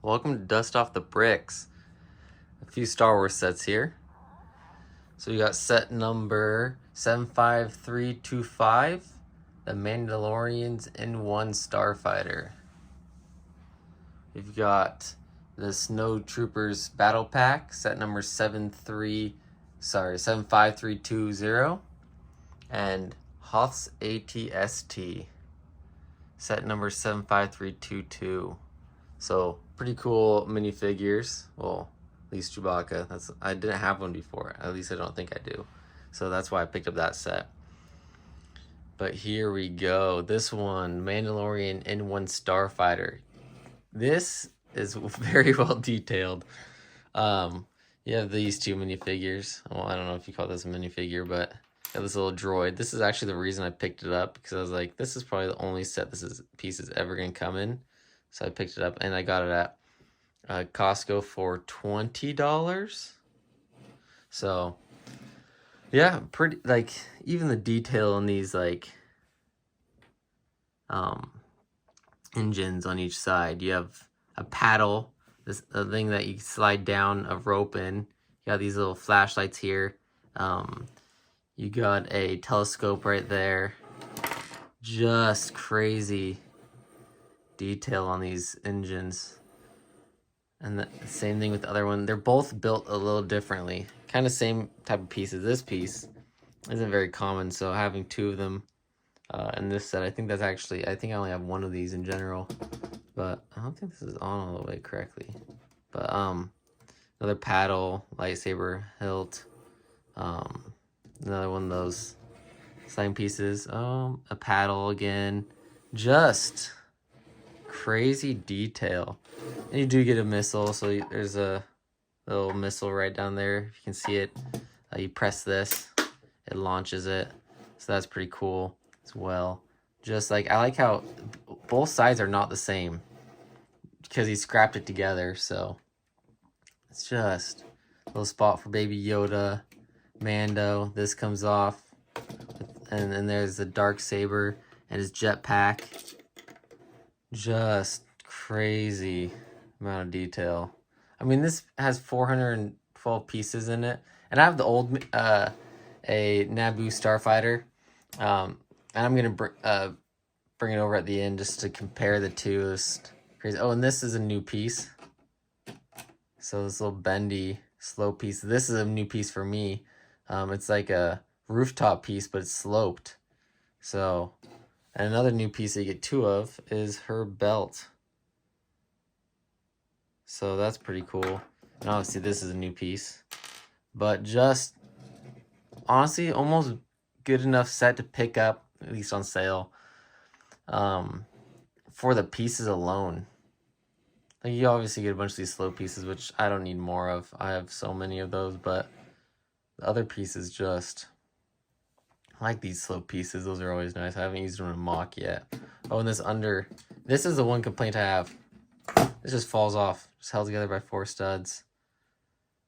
Welcome to Dust Off the Bricks. A few Star Wars sets here. So we got set number 75325, the Mandalorian's N1 Starfighter. We've got the Snowtroopers Battle Pack, set number 75320, and Hoth's AT-ST, set number 75322. So pretty cool minifigures. Well, at least Chewbacca. I didn't have one before. At least I don't think I do. So that's why I picked up that set. But here we go. This one, Mandalorian N1 Starfighter. This is very well detailed. You have these two minifigures. Well, I don't know if you call this a minifigure, but you have this little droid. This is actually the reason I picked it up, because I was like, this is probably the only set this piece is ever going to come in. So I picked it up, and I got it at Costco for $20. So yeah, pretty, like, even the detail on these, like, engines on each side. You have a paddle, a thing that you slide down a rope in. You got these little flashlights here. You got a telescope right there. Just crazy detail on these engines. And the same thing with the other one. They're both built a little differently. Kind of same type of pieces. This piece isn't very common, so having two of them in this set, I think I only have one of these in general. But I don't think this is on all the way correctly. But another paddle, lightsaber hilt, another one of those slime pieces, a paddle again. Just crazy detail. And you do get a missile, so there's a little missile right down there. If you can see it, you press this, it launches it. So that's pretty cool as well. Just like, I like how both sides are not the same, because he scrapped it together. So it's just a little spot for Baby Yoda, Mando. This comes off, and then there's the dark saber and his jetpack. Just crazy amount of detail. I mean, this has 412 pieces in it, and I have the old a Naboo Starfighter, and I'm gonna bring it over at the end just to compare the two. It's crazy. Oh, and this is a new piece. So this little bendy, slow piece. This is a new piece for me. It's like a rooftop piece, but it's sloped. So, and another new piece that you get two of is her belt. So that's pretty cool. And obviously this is a new piece. But just, honestly, almost good enough set to pick up, at least on sale, for the pieces alone. Like, you obviously get a bunch of these slow pieces, which I don't need more of. I have so many of those, but the other pieces just, I like these slow pieces. Those are always nice. I haven't used them in mock yet. Oh, and this is the one complaint I have. This just falls off. Just held together by 4 studs.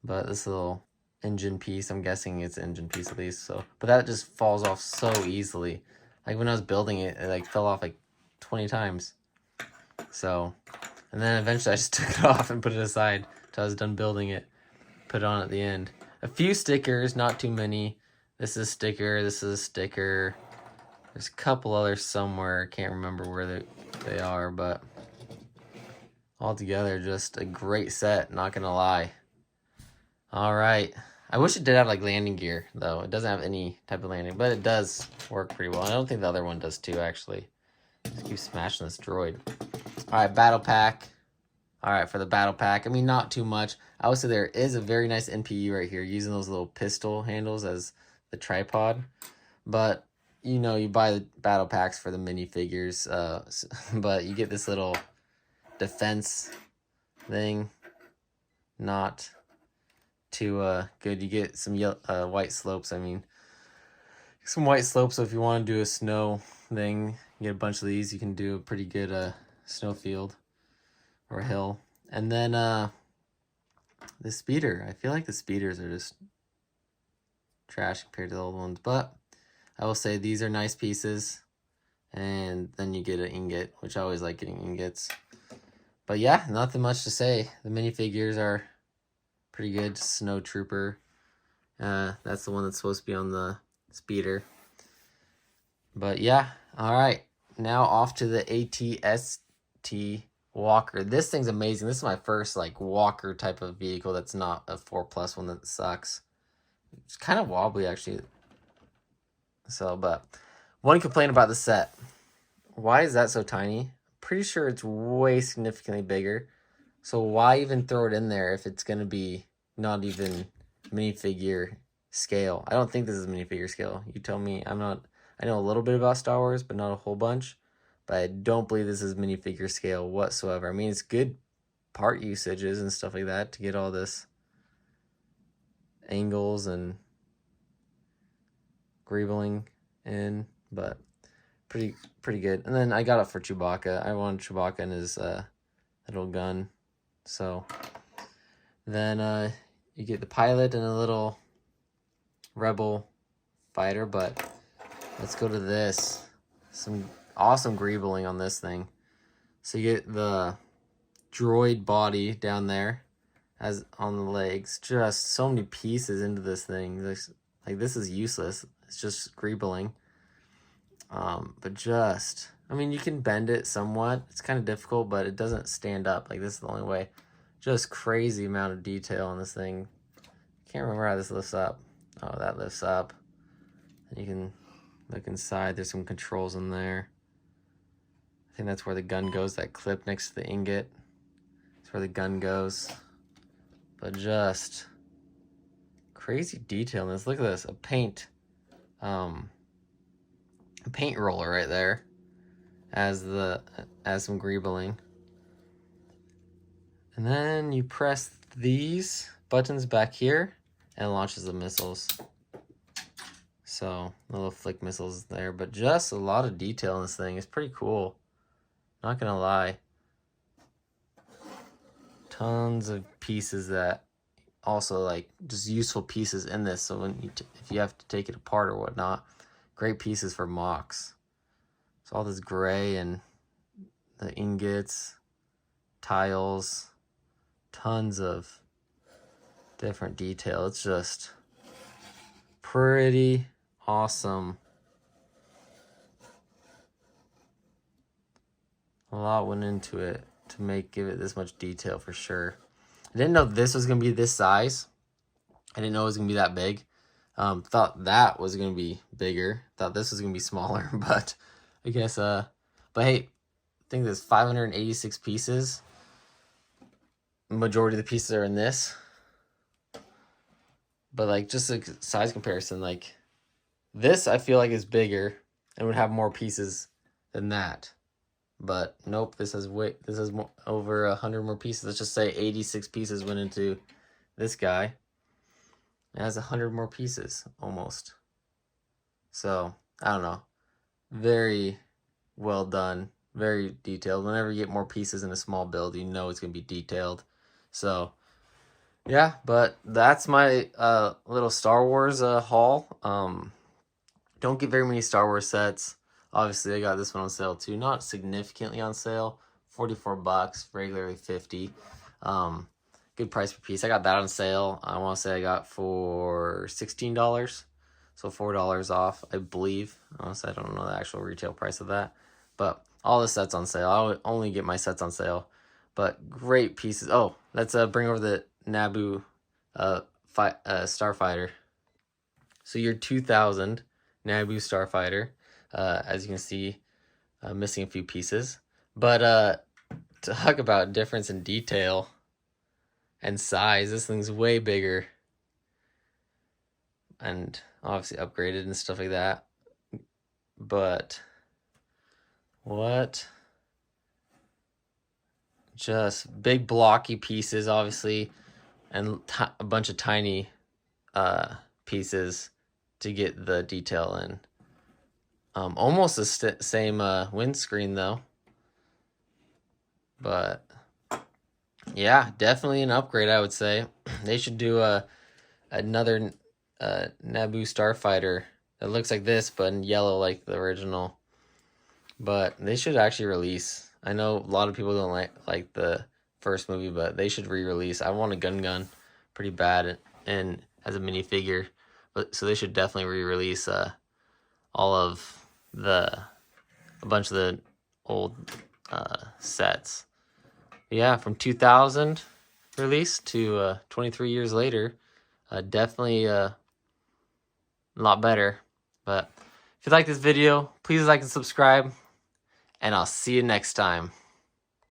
But this little engine piece, I'm guessing it's an engine piece at least. So, but that just falls off so easily. Like, when I was building it, it like fell off like 20 times. So, and then eventually I just took it off and put it aside until I was done building it. Put it on at the end. A few stickers, not too many. This is a sticker. This is a sticker. There's a couple others somewhere. Can't remember where they are, but altogether, just a great set, not gonna lie. All right. I wish it did have like landing gear, though. It doesn't have any type of landing, but it does work pretty well. I don't think the other one does too, actually. Just keep smashing this droid. All right, battle pack. All right, for the battle pack, I mean, not too much. I would say there is a very nice NPU right here, using those little pistol handles as the tripod. But, you know, you buy the battle packs for the minifigures, but you get this little defense thing. Not too good. You get some white slopes. I mean, some white slopes. So if you want to do a snow thing, you get a bunch of these. You can do a pretty good snow field or hill. And then the speeder. I feel like the speeders are just trash compared to the old ones, but I will say these are nice pieces. And then you get an ingot, which I always like getting ingots. But yeah, nothing much to say. The minifigures are pretty good. Snowtrooper. That's the one that's supposed to be on the speeder. But yeah, all right. Now off to the Atst Walker. This thing's amazing. This is my first like Walker type of vehicle that's not a 4+ one that sucks. It's kind of wobbly actually. So, but one complaint about the set. Why is that so tiny? Pretty sure it's way significantly bigger. So why even throw it in there if it's going to be not even minifigure scale? I don't think this is minifigure scale. You tell me. I know a little bit about Star Wars, but not a whole bunch. But I don't believe this is minifigure scale whatsoever. I mean, it's good part usages and stuff like that to get all this angles and greebling in, but pretty good. And then I got it for Chewbacca. I wanted Chewbacca and his little gun. So then you get the pilot and a little rebel fighter, but let's go to this. Some awesome greebling on this thing. So you get the droid body down there as on the legs. Just so many pieces into this thing. Like this is useless. It's just greebling. But just, I mean, you can bend it somewhat. It's kind of difficult, but it doesn't stand up. Like this is the only way. Just crazy amount of detail on this thing. Can't remember how this lifts up. Oh, that lifts up. And you can look inside. There's some controls in there. I think that's where the gun goes. That clip next to the ingot. That's where the gun goes. But just crazy detail in this. Look at this. A paint roller right there as some greebling. And then you press these buttons back here and it launches the missiles. So little flick missiles there, but just a lot of detail in this thing. It's pretty cool. Not gonna lie. Tons of pieces that also like just useful pieces in this. So when if you have to take it apart or whatnot, great pieces for mocks. So all this gray and the ingots, tiles, tons of different detail. It's just pretty awesome. A lot went into it to give it this much detail for sure. I didn't know this was gonna be this size. I didn't know it was gonna be that big. Thought that was gonna be bigger. Thought this was gonna be smaller, but I guess but hey, I think there's 586 pieces. Majority of the pieces are in this. But like just a size comparison, like this I feel like is bigger and would have more pieces than that. But nope, this has more, over 100 more pieces. Let's just say 86 pieces went into this guy. It has 100 more pieces almost. So I don't know. Very well done. Very detailed. Whenever you get more pieces in a small build, you know it's gonna be detailed. So yeah, but that's my little Star Wars haul. Don't get very many Star Wars sets. Obviously, I got this one on sale too. Not significantly on sale. $44, regularly $50. Good price per piece. I got that on sale. I want to say I got for $16. So $4 off, I believe. Honestly, I don't know the actual retail price of that. But all the sets on sale. I would only get my sets on sale. But great pieces. Oh, let's bring over the Naboo Starfighter. So your 2000 Naboo Starfighter. As you can see, missing a few pieces. But talk about difference in detail and size. This thing's way bigger. And obviously upgraded and stuff like that. But what? Just big blocky pieces, obviously, and a bunch of tiny pieces to get the detail in. Almost the same windscreen though. But yeah, definitely an upgrade, I would say. They should do another Naboo Starfighter that looks like this, but in yellow like the original. But they should actually release I know a lot of people don't like the first movie, but they should re-release. I want a Gun pretty bad and as a minifigure, but so they should definitely re-release all of a bunch of the old sets. Yeah, from 2000 release to 23 years later, definitely a lot better. But if you like this video, please like and subscribe, and I'll see you next time.